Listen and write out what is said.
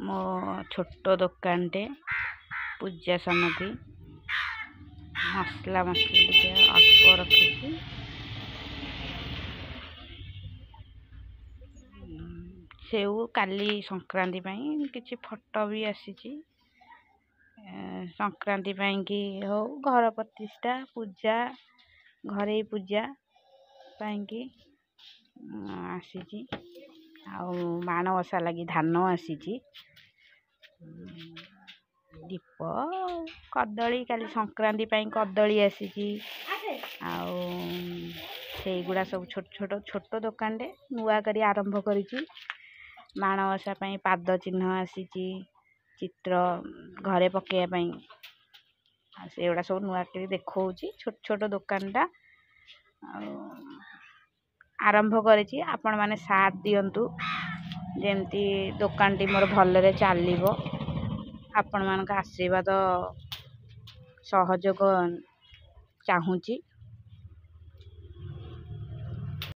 मो छोट दुकानटे पूजा सामग्री मसला मसली टे अल्प रखी सेऊ काली संक्रांति किसी फोटो भी आसी संक्रांति की हो घर प्रतिष्ठा पूजा घरे पूजा की आसी माणवसा लगी धान आसी दीप कदली काली संक्रांति कदली आसी गुड़ा सब छोट छोट छोट दुकान नुआ करी आरंभ करी माणवसा पाद चिन्ह आसी चित्र घरे पकेवाई से गुड़ा सब नुआ करी देखा छोट छोट दुकानटा आरंभ करी आपण माने साथ दियंतु जेमती दुकान टी मोर भलरे चलिबो आपण मान आशीर्वाद सहयोग चाहूँगी।